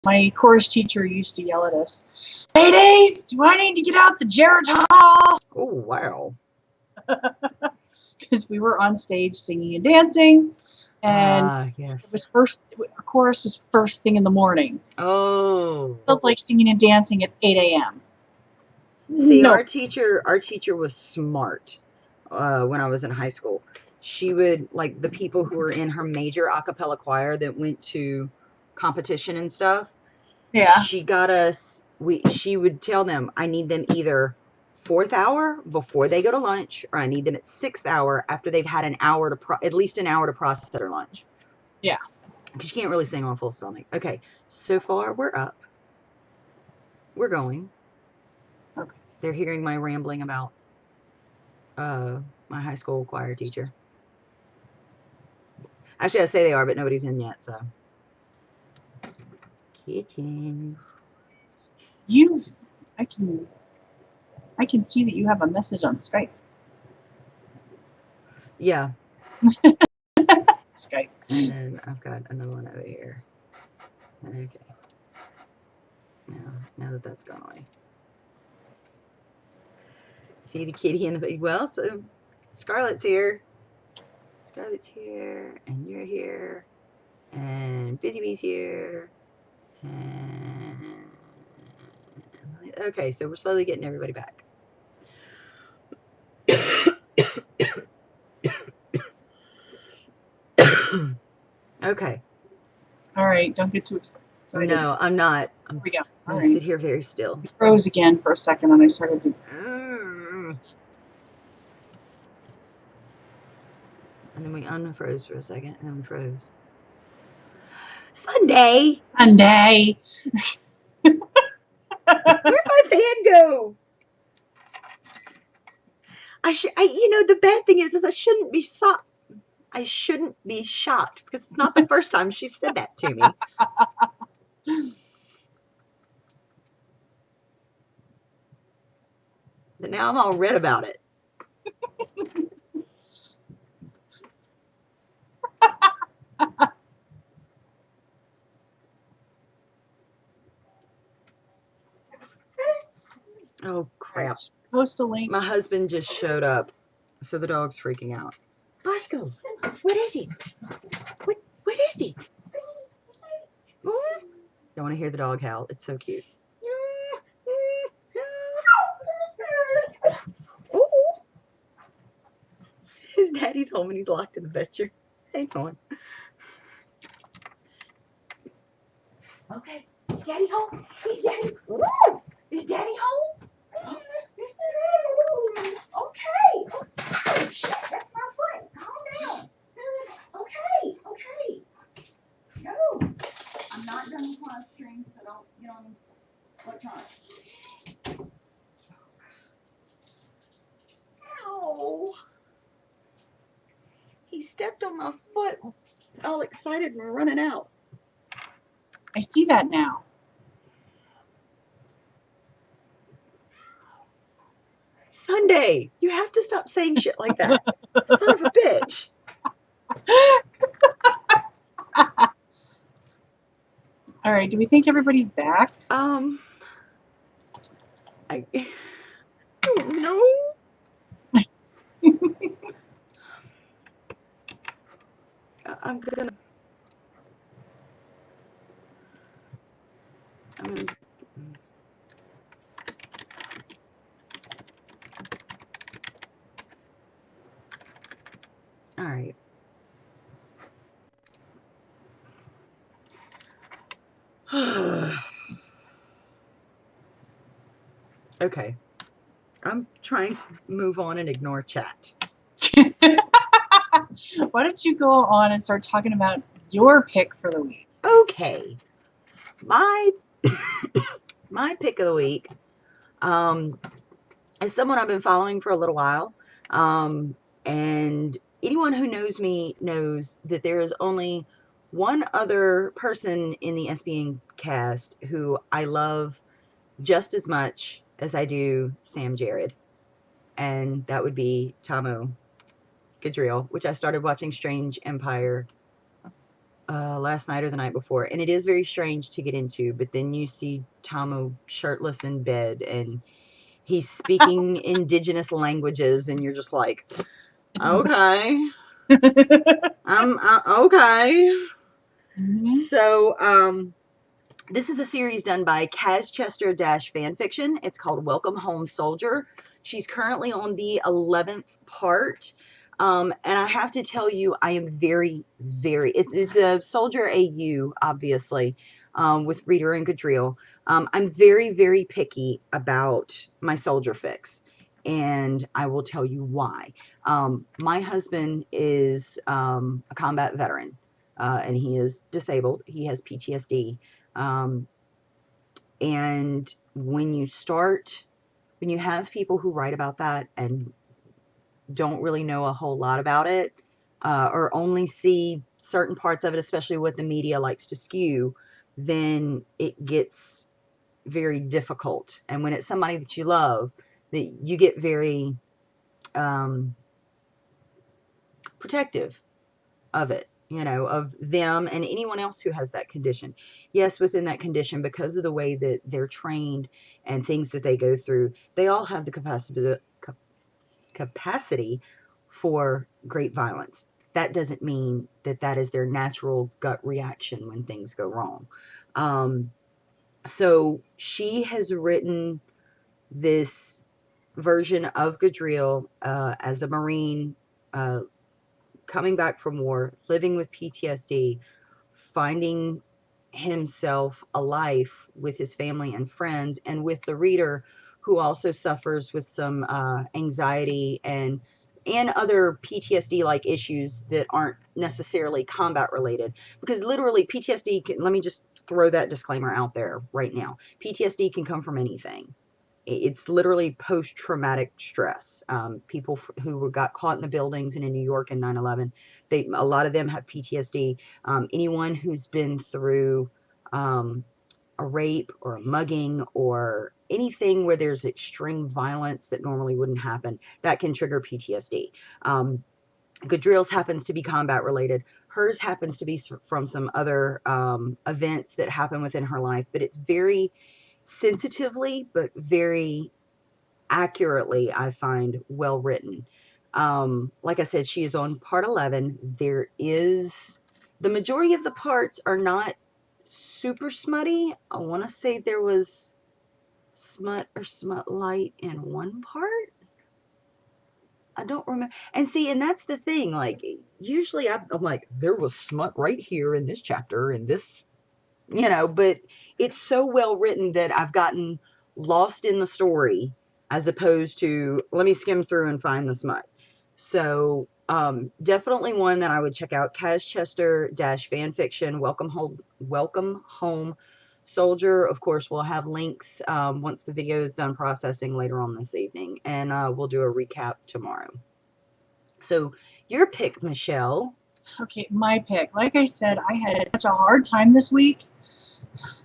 My chorus teacher used to yell at us, "Ladies, do I need to get out the geritol?" Oh, wow. Because we were on stage singing and dancing, and yes. it was a chorus was first thing in the morning. Oh. It feels like singing and dancing at 8 a.m. See, No. our teacher was smart when I was in high school. She would, like, the people who were in her major a cappella choir that went to competition and stuff. Yeah. She got us, she would tell them, I need them either 4th hour before they go to lunch, or I need them at 6th hour after they've had an hour at least an hour to process their lunch. Yeah. Because you can't really sing on a full stomach. Okay, so far we're up. We're going. Okay. They're hearing my rambling about my high school choir teacher. Actually, I say they are, but nobody's in yet, so. Kitchen. I can see that you have a message on Skype. Yeah. Skype. And then I've got another one over here. Okay. Now that that's gone away. See the kitty in the, well, so Scarlett's here. Scarlett's here, and you're here, and Busy Bee's here, and okay, so we're slowly getting everybody back. Okay. All right, don't get too excited. No, I'm not. Here we go. I'm going to sit here very still. You froze again for a second, and I started to. And then we unfroze for a second, and then we froze. Sunday! Sunday! Where'd my fan go? The bad thing is I shouldn't be shocked. I shouldn't be shocked because it's not the first time she said that to me. But now I'm all red about it. Oh, crap. Post a link. My husband just showed up, so the dog's freaking out. Bosco, what is it? What is it? Don't want to hear the dog howl. It's so cute. His daddy's home and he's locked in the bedroom. Hang on. Okay. Is daddy home? Is daddy? Is daddy home? Okay. Oh, shit. That's my foot. Calm down. Okay. No. I'm not done with my strings, so don't get on electronics. Ow. He stepped on my foot, all excited and running out. I see that now. Sunday, you have to stop saying shit like that. Son of a bitch. All right, do we think everybody's back? I don't know. I'm gonna all right. Okay. I'm trying to move on and ignore chat. Why don't you go on and start talking about your pick for the week? Okay. My my pick of the week is someone I've been following for a little while. And anyone who knows me knows that there is only one other person in the SBN cast who I love just as much as I do Sam Jared. And that would be Tamu Gadriel, which I started watching Strange Empire last night or the night before, and it is very strange to get into, but then you see Tomo shirtless in bed and he's speaking indigenous languages, and you're just like, okay. Okay. So, this is a series done by kazchester-fanfiction. It's called Welcome Home Soldier. She's currently on the 11th part. And I have to tell you, I am very, it's a Soldier AU, obviously, with Reader and Gadriel. I'm very, very picky about my Soldier fics, and I will tell you why. My husband is a combat veteran, and he is disabled. He has PTSD. And when you have people who write about that and don't really know a whole lot about it, or only see certain parts of it, especially what the media likes to skew, then it gets very difficult. And when it's somebody that you love, that you get very protective of it, of them and anyone else who has that condition. Yes, within that condition, because of the way that they're trained and things that they go through, they all have the capacity for great violence. That doesn't mean that that is their natural gut reaction when things go wrong. So she has written this version of Gadriel as a Marine, coming back from war, living with PTSD, finding himself a life with his family and friends, and with the reader who also suffers with some anxiety and other PTSD like issues that aren't necessarily combat related, because literally PTSD can, let me just throw that disclaimer out there right now, PTSD can come from anything. It's literally post-traumatic stress. People who got caught in the buildings and in New York in 9/11, a lot of them have PTSD. Anyone who's been through a rape or a mugging or anything where there's extreme violence that normally wouldn't happen, that can trigger PTSD. Gadriel's happens to be combat related. Hers happens to be from some other events that happen within her life, but it's very sensitively, but very accurately, I find, well written. Like I said, she is on part 11. The majority of the parts are not super smutty. I want to say there was smut or smut light in one part. I don't remember. And see, and that's the thing. Like, usually I'm like, there was smut right here in this chapter, in this, but it's so well written that I've gotten lost in the story, as opposed to, let me skim through and find the smut. So definitely one that I would check out. kazchester-fanfiction, welcome home soldier. Of course, we'll have links once the video is done processing later on this evening, and we'll do a recap tomorrow. So your pick, Michelle. Okay, my pick. Like I said, I had such a hard time this week.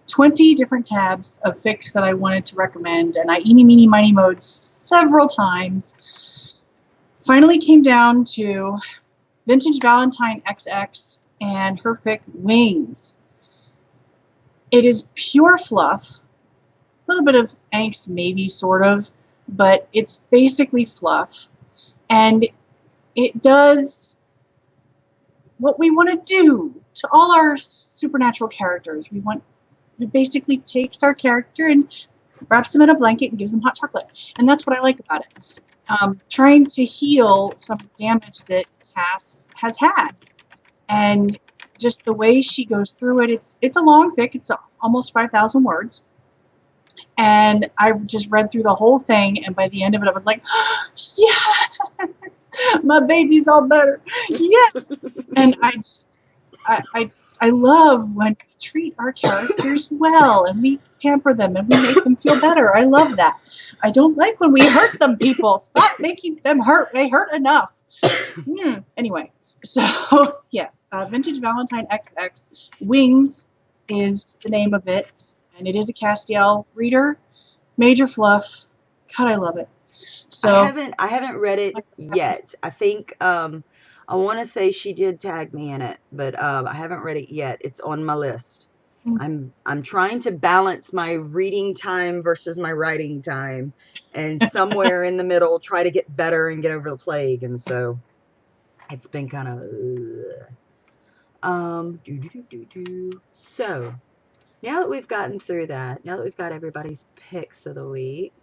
20 different tabs of fics that I wanted to recommend, and I eeny, meeny, miny, mowed several times. Finally came down to vintagevalentinexx and her fic Wings. It is pure fluff, a little bit of angst maybe, sort of, but it's basically fluff, and it does what we want to do to all our supernatural characters. It basically takes our character and wraps them in a blanket and gives them hot chocolate. And that's what I like about it. Trying to heal some damage that Cass has had. And just the way she goes through it, it's a long fic. It's almost 5,000 words. And I just read through the whole thing, and by the end of it, I was like, oh, yes, my baby's all better. Yes. And I love when we treat our characters well and we pamper them and we make them feel better. I love that. I don't like when we hurt them, people. Stop making them hurt. They hurt enough. Anyway, so yes, vintagevalentinexx Wings is the name of it, and it is a Castiel reader. Major fluff. God, I love it. So I haven't read it yet. I think I want to say she did tag me in it, but I haven't read it yet. It's on my list. I'm trying to balance my reading time versus my writing time, and somewhere in the middle try to get better and get over the plague. And so it's been kind of so now that we've gotten through that, now that we've got everybody's picks of the week,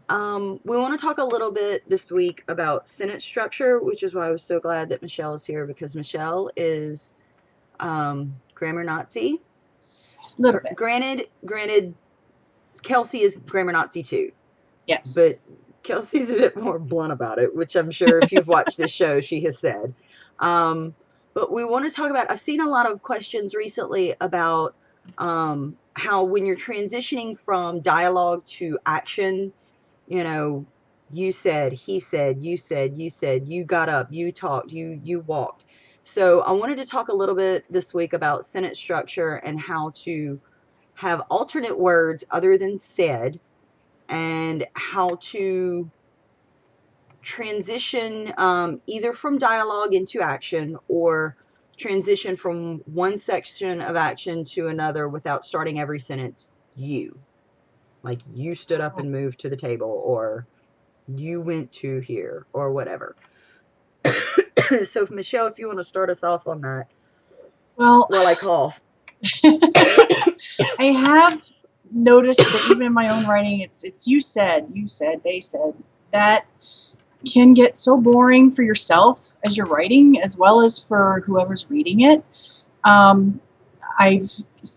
we want to talk a little bit this week about sentence structure, which is why I was so glad that Michelle is here, because Michelle is grammar Nazi. Little bit. Granted, Kelsey is grammar Nazi too. Yes. But Kelsey's a bit more blunt about it, which I'm sure if you've watched this show, she has said. But we want to talk about, I've seen a lot of questions recently about how when you're transitioning from dialogue to action, you know, you said, he said, you said, you got up, you talked, you walked. So I wanted to talk a little bit this week about sentence structure and how to have alternate words other than said, and how to transition either from dialogue into action, or transition from one section of action to another without starting every sentence you. Like, you stood up and moved to the table, or you went to here, or whatever. So, Michelle, if you want to start us off on that. Well, while I cough. I have noticed that even in my own writing, it's you said, they said. That can get so boring for yourself as you're writing, as well as for whoever's reading it. I've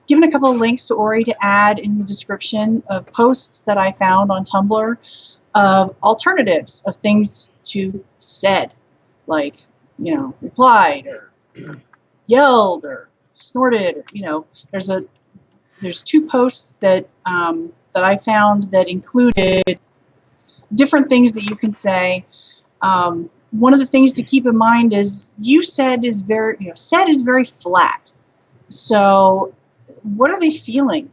given a couple of links to Orli to add in the description of posts that I found on Tumblr of alternatives of things to said, like, replied or yelled or snorted, or, there's two posts that that I found that included different things that you can say. One of the things to keep in mind is you said is said is very flat. So what are they feeling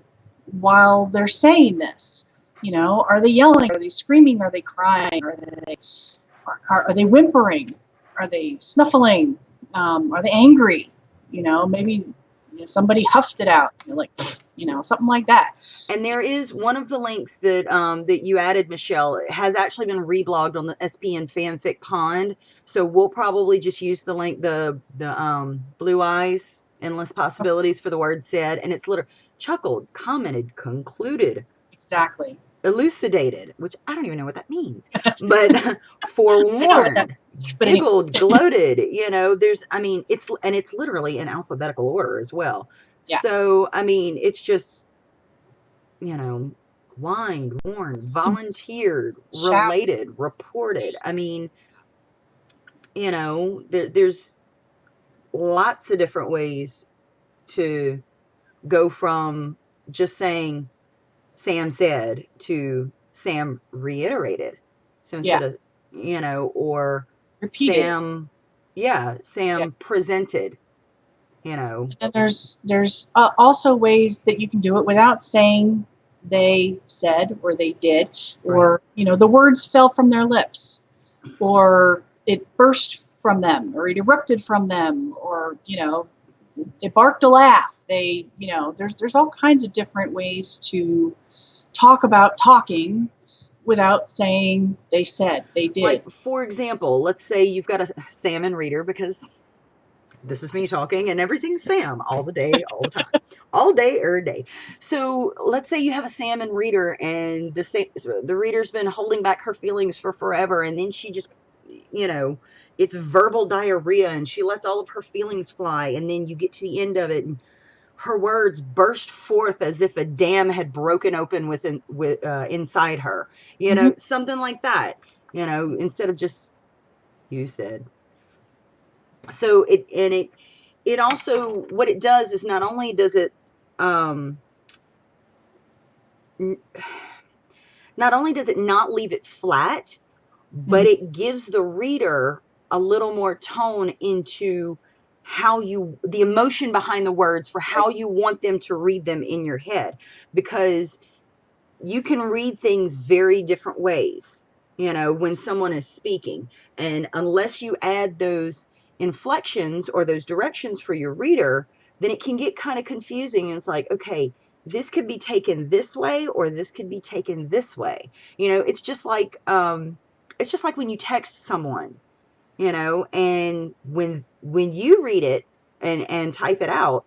while they're saying this? Are they yelling? Are they screaming? Are they crying? Are they whimpering? Are they snuffling? Are they angry? Maybe somebody huffed it out, something like that. And there is one of the links that that you added, Michelle, has actually been reblogged on the SPN Fanfic Pond. So we'll probably just use the link, the blue eyes, endless possibilities for the word said, and it's literally chuckled, commented, concluded, exactly, elucidated, which I don't even know what that means, but forewarned, giggled, gloated. It's literally in alphabetical order as well. Yeah. So it's just, whined, warned, volunteered, related, reported. There's lots of different ways to go from just saying Sam said to Sam reiterated. So instead of, or repeated. Sam presented, And there's also ways that you can do it without saying they said or they did, or the words fell from their lips, or it burst from them, or it erupted from them, or they barked a laugh. There's all kinds of different ways to talk about talking without saying they said, they did. Like, for example, let's say you've got a salmon reader, because this is me talking and everything's Sam all the day, all the time, all day, every day. So let's say you have a salmon reader, and the reader's been holding back her feelings for forever, and then she just, it's verbal diarrhea, and she lets all of her feelings fly, and then you get to the end of it, and her words burst forth as if a dam had broken open inside her. Something like that. Instead of just, you said. So it also, what it does is, not only does it not leave it flat, but it gives the reader a little more tone into the emotion behind the words, for how you want them to read them in your head, because you can read things very different ways. you know, when someone is speaking. And unless you add those inflections or those directions for your reader, then it can get kind of confusing. And it's like, okay, this could be taken this way, or this could be taken this way. You know, it's just like when you text someone, you know, and when you read it and type it out,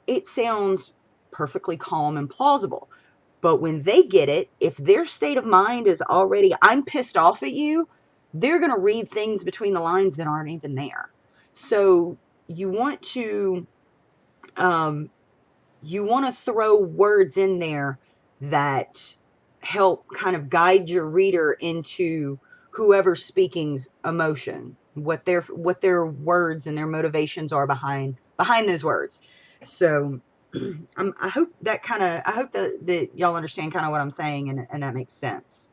it sounds perfectly calm and plausible. But when they get it, if their state of mind is already, I'm pissed off at you, they're going to read things between the lines that aren't even there. So you want to um, throw words in there that help kind of guide your reader into whoever's speaking's emotion, what their words and their motivations are behind those words. So I hope that y'all understand kind of what I'm saying, and that makes sense.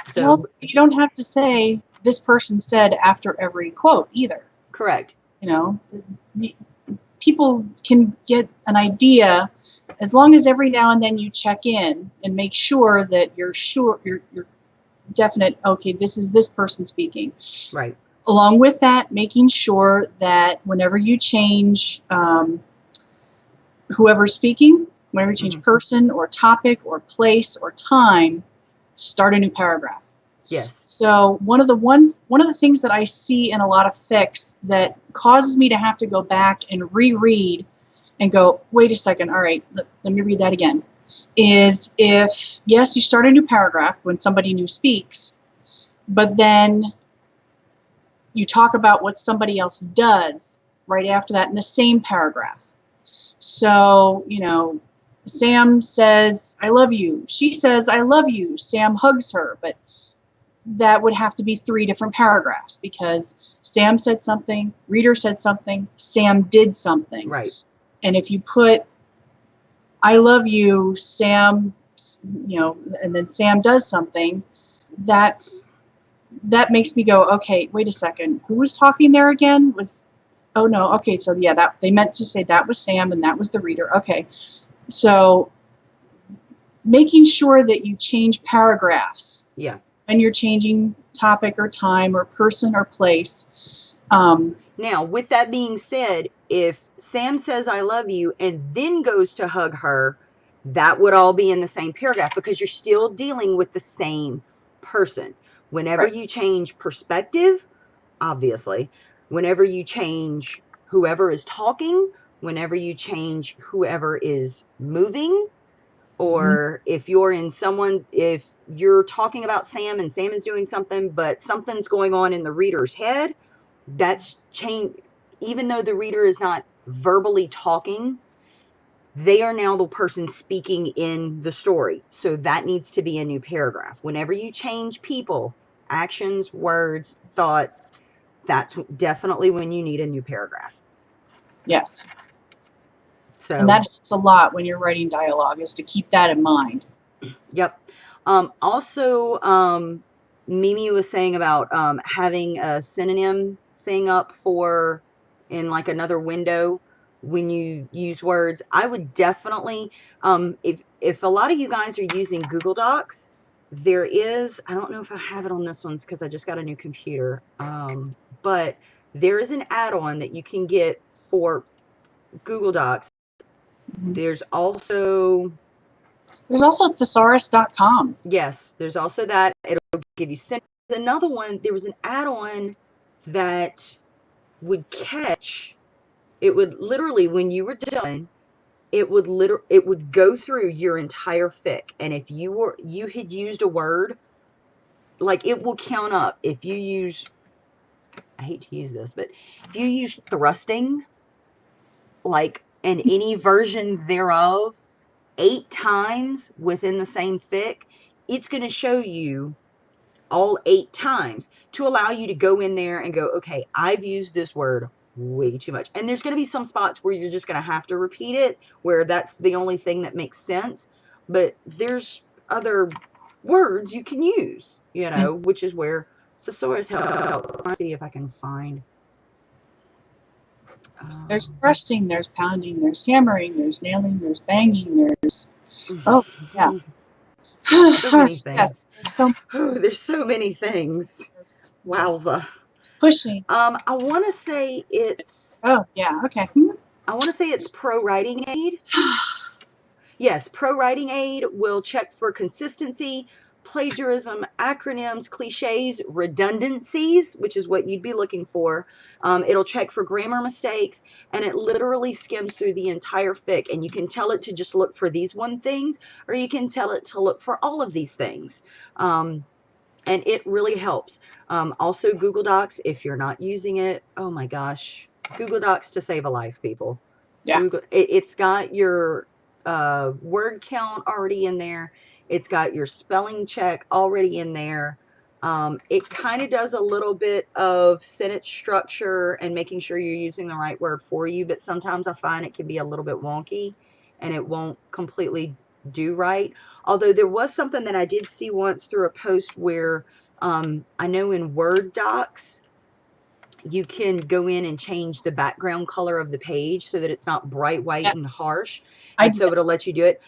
So Also, you don't have to say this person said after every quote either. correct. You know, people can get an idea as long as every now and then you check in and make sure that you're definite. Okay, this is this person speaking. Right. Along with that, making sure that whenever you change whoever's speaking, whenever you change person or topic or place or time, start a new paragraph. Yes. So one of the things that I see in a lot of fics that causes me to have to go back and reread and go, wait a second, all right, let me read that again, is if, yes, you start a new paragraph when somebody new speaks, but then you talk about what somebody else does right after that in the same paragraph. So, you know, Sam says, I love you. She says, I love you. Sam hugs her, but that would have to be 3 different paragraphs because Sam said something, reader said something, Sam did something. Right. And if you put, I love you, Sam, you know, and then Sam does something, that makes me go, okay, wait a second, who was talking there again? Oh no, okay, so yeah, that they meant to say that was Sam and that was the reader. Okay, so making sure that you change paragraphs. Yeah. When you're changing topic or time or person or place. Now, with that being said, if Sam says I love you and then goes to hug her, that would all be in the same paragraph because you're still dealing with the same person. Whenever Right. you change perspective, obviously, whenever you change whoever is talking, whenever you change whoever is moving, or if you're talking about Sam and Sam is doing something, but something's going on in the reader's head, that's change. Even though the reader is not verbally talking, they are now the person speaking in the story. So that needs to be a new paragraph. Whenever you change people, actions, words, thoughts, that's definitely when you need a new paragraph. Yes. So, and that helps a lot when you're writing dialogue, is to keep that in mind. Yep. Also, Mimi was saying about having a synonym thing up for in like another window when you use words. I would definitely, if a lot of you guys are using Google Docs, there is, I don't know if I have it on this one because I just got a new computer, but there is an add-on that you can get for Google Docs. There's also thesaurus.com. Yes, there's also that. It'll give you another one. There was an add-on that would catch. It would literally, when you were done, it would go through your entire fic, and if you had used a word, like it will count up. If you use, I hate to use this, but if you use thrusting, like in any version thereof, 8 times within the same fic, it's going to show you all 8 times to allow you to go in there and go, okay, I've used this word way too much. And there's going to be some spots where you're just going to have to repeat it, where that's the only thing that makes sense. But there's other words you can use, you know, which is where thesaurus helps. Let's see if I can find. There's thrusting, there's pounding, there's hammering, there's nailing, there's banging, there's, oh, yeah. So many Yes, things. there's so Oh, there's so many things. Wowza. pushing. I want to say it's. Oh yeah, okay. I want to say it's Pro Writing Aid. Yes, Pro Writing Aid will check for consistency, plagiarism, acronyms, cliches, redundancies, which is what you'd be looking for. It'll check for grammar mistakes, and it literally skims through the entire fic. And you can tell it to just look for these one things, or you can tell it to look for all of these things. And it really helps. Also, Google Docs, if you're not using it, oh my gosh, Google Docs to save a life, people. Yeah. Google, it's got your word count already in there. It's got your spelling check already in there. It kind of does a little bit of sentence structure and making sure you're using the right word for you, but sometimes I find it can be a little bit wonky and it won't completely do right. Although there was something that I did see once through a post where I know in Word docs, you can go in and change the background color of the page so that it's not bright white and Yes. harsh. I And do so that. it'll let you do it.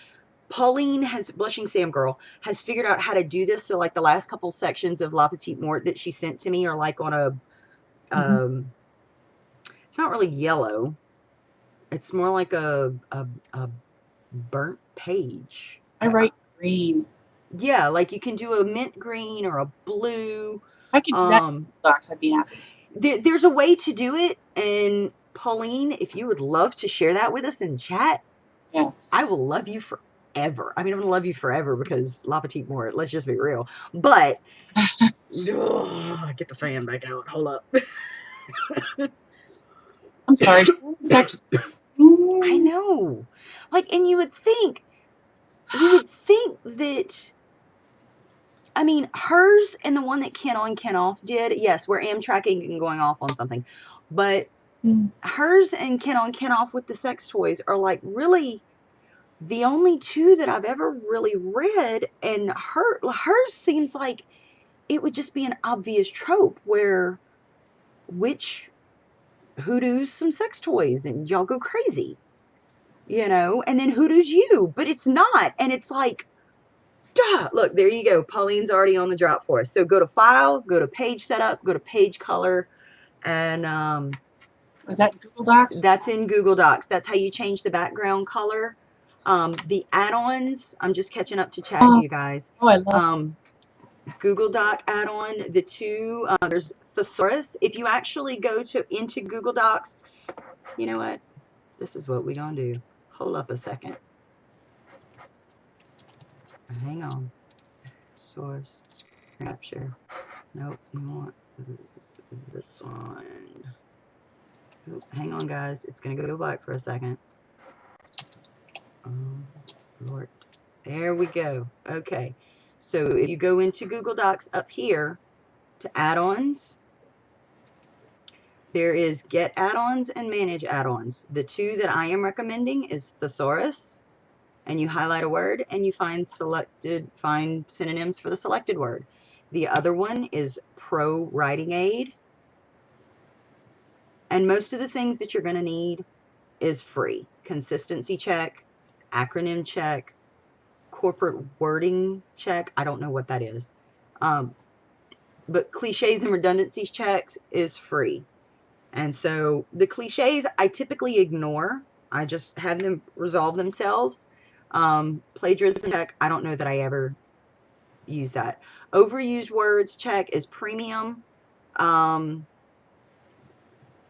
Pauline has, Blushing Sam Girl, has figured out how to do this. So like the last couple sections of La Petite Mort that she sent to me are like on a, it's not really yellow. It's more like a burnt page. I write green. Yeah, like you can do a mint green or a blue. If I could do that in Docs, I'd be happy. There's a way to do it, and Pauline, if you would love to share that with us in chat, Yes. I will love you forever. I mean, I'm gonna love you forever because La Petite Mort, let's just be real. But get the fan back out. Hold up. I'm sorry. Sex. I know. Like, and you would think that, I mean, hers and the one that Ken On Ken Off did, yes, we're Amtracking and going off on something. But hers and Ken On Ken Off with the sex toys are like really the only two that I've ever really read. And hers seems like it would just be an obvious trope where witch hoodoos some sex toys and y'all go crazy, and then hoodoos you, but it's not. And it's like, duh, look, there you go. Pauline's already on the drop for us. So go to File, go to Page Setup, go to Page Color, and Was that Google Docs? that's in Google Docs. That's how you change the background color. The add-ons, I'm just catching up to chat, you guys. Oh, I love Google Doc add-on, the two, there's Thesaurus. If you actually go into Google Docs, you know what? This is what we're going to do. Hold up a second. Hang on. Source, screen capture. Nope, you want this one. Oop, hang on, guys. It's going to go black for a second. Oh, Lord. There we go. Okay. So if you go into Google Docs up here to add-ons, there is Get Add-ons and Manage Add-ons. The two that I am recommending is Thesaurus, and you highlight a word and you find synonyms for the selected word. The other one is Pro Writing Aid. And most of the things that you're going to need is free. Consistency check, acronym check, corporate wording check. I don't know what that is. But cliches and redundancies checks is free. And so the cliches I typically ignore. I just have them resolve themselves. Plagiarism check, I don't know that I ever use that. Overused words check is premium.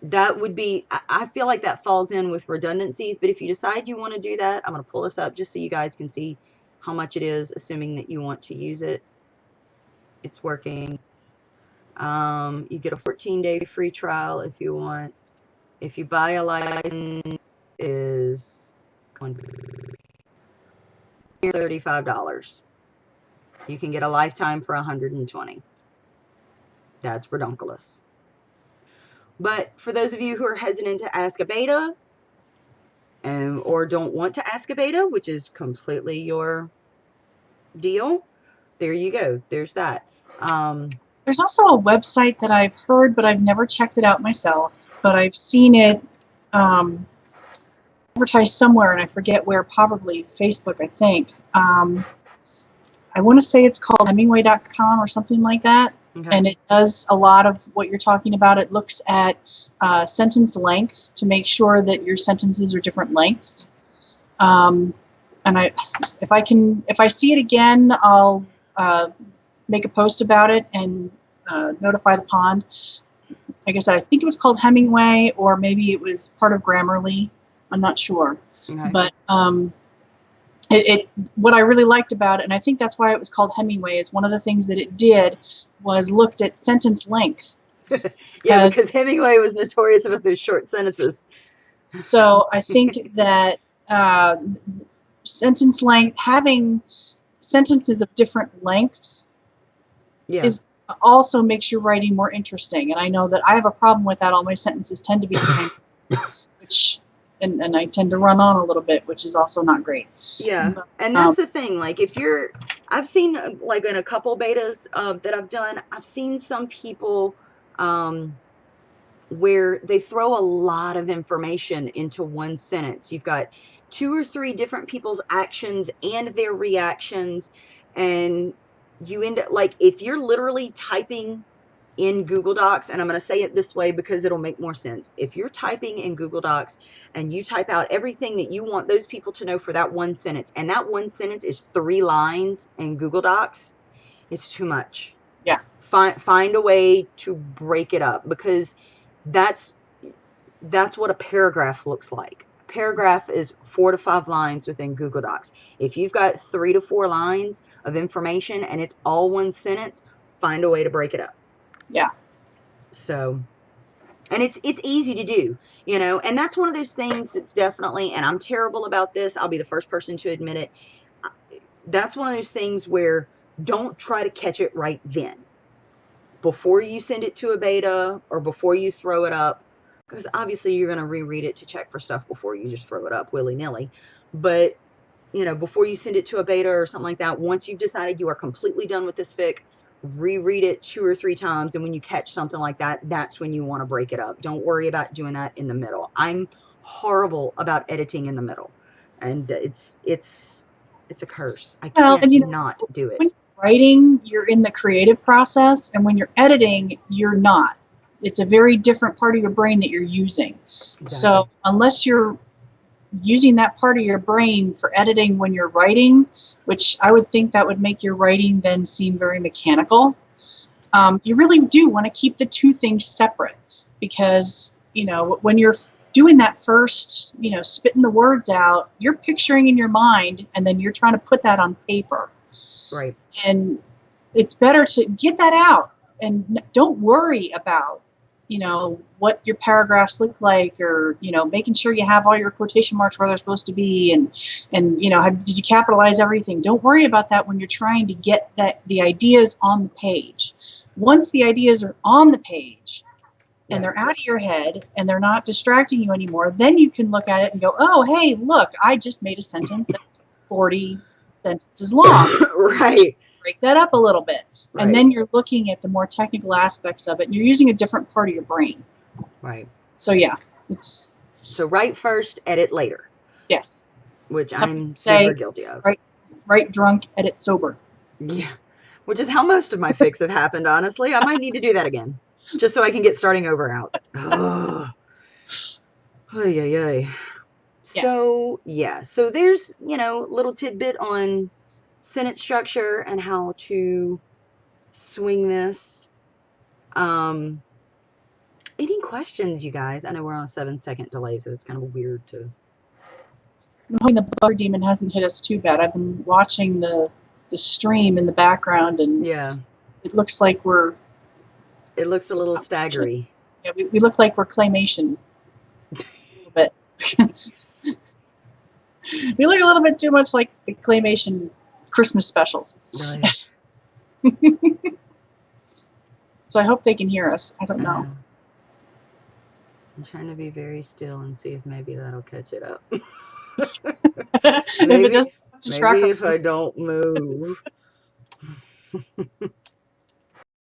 That would be, I feel like that falls in with redundancies, but if you decide you want to do that, I'm going to pull this up just so you guys can see how much it is, assuming that you want to use it. It's working. You get a 14-day free trial if you want. If you buy a license, is $35. You can get a lifetime for $120. That's redonkulous. But for those of you who are hesitant to ask a beta, or don't want to ask a beta, which is completely your deal, there you go. There's that. There's also a website that I've heard, but I've never checked it out myself. But I've seen it advertised somewhere, and I forget where. Probably Facebook, I think. I want to say it's called Hemingway.com or something like that. Okay. And it does a lot of what you're talking about. It looks at sentence length to make sure that your sentences are different lengths. And if I see it again, I'll make a post about it and notify the pond. Like I said, I think it was called Hemingway, or maybe it was part of Grammarly. I'm not sure. Okay. But what I really liked about it, and I think that's why it was called Hemingway, is one of the things that it did was looked at sentence length. Yeah, because Hemingway was notorious about those short sentences. So I think that sentence length, having sentences of different lengths, is also makes your writing more interesting. And I know that I have a problem with that. All my sentences tend to be the same, which and I tend to run on a little bit, which is also not great. Yeah, and that's the thing. Like, I've seen, like, in a couple betas that I've done, I've seen some people where they throw a lot of information into one sentence. You've got 2 or 3 different people's actions and their reactions, and you end up, like, if you're literally typing in Google Docs, and I'm going to say it this way because it'll make more sense. If you're typing in Google Docs and you type out everything that you want those people to know for that one sentence, and that one sentence is 3 lines in Google Docs, it's too much. Yeah. Find a way to break it up, because that's what a paragraph looks like. A paragraph is 4 to 5 lines within Google Docs. If you've got 3 to 4 lines of information and it's all one sentence, find a way to break it up. Yeah. So, and it's easy to do, you know, and that's one of those things that's definitely, and I'm terrible about this, I'll be the first person to admit it, that's one of those things where don't try to catch it right then. Before you send it to a beta or before you throw it up, because obviously you're going to reread it to check for stuff before you just throw it up willy-nilly. But, you know, before you send it to a beta or something like that, once you've decided you are completely done with this fic, reread it 2 or 3 times, and when you catch something like that, that's when you want to break it up. Don't worry about doing that in the middle. I'm horrible about editing in the middle, and it's a curse. I can't not do it. When you're writing, you're in the creative process, and when you're editing, you're not. It's a very different part of your brain that you're using. Exactly. So unless you're using that part of your brain for editing when you're writing, which I would think that would make your writing then seem very mechanical, you really do want to keep the 2 things separate, because, you know, when you're doing that first, you know, spitting the words out, you're picturing in your mind, and then you're trying to put that on paper. Right. And it's better to get that out and don't worry about, you know, what your paragraphs look like, or, you know, making sure you have all your quotation marks where they're supposed to be, and you know, did you capitalize everything? Don't worry about that when you're trying to get the ideas on the page. Once the ideas are on the page and they're out of your head and they're not distracting you anymore, then you can look at it and go, oh, hey, look, I just made a sentence that's 40 sentences long. Right. Break that up a little bit. Right. And then you're looking at the more technical aspects of it, and you're using a different part of your brain. Right. So yeah, it's... So write first, edit later. Yes. Which I'm super guilty of. Write drunk, edit sober. Yeah. Which is how most of my fics have happened, honestly. I might need to do that again, just so I can get starting over out. Oh. Yes. So, yeah. So there's, you know, little tidbit on sentence structure and how to swing this. Any questions, you guys? I know we're on a 7-second delay, so it's kind of weird to... I'm hoping the buffer demon hasn't hit us too bad. I've been watching the stream in the background, and yeah, it looks like we're... It looks a little staggery. Yeah, we look like we're claymation a little bit. We look a little bit too much like the claymation Christmas specials. Really? So I hope they can hear us. I don't know. I'm trying to be very still and see if maybe that'll catch it up. maybe if I don't move.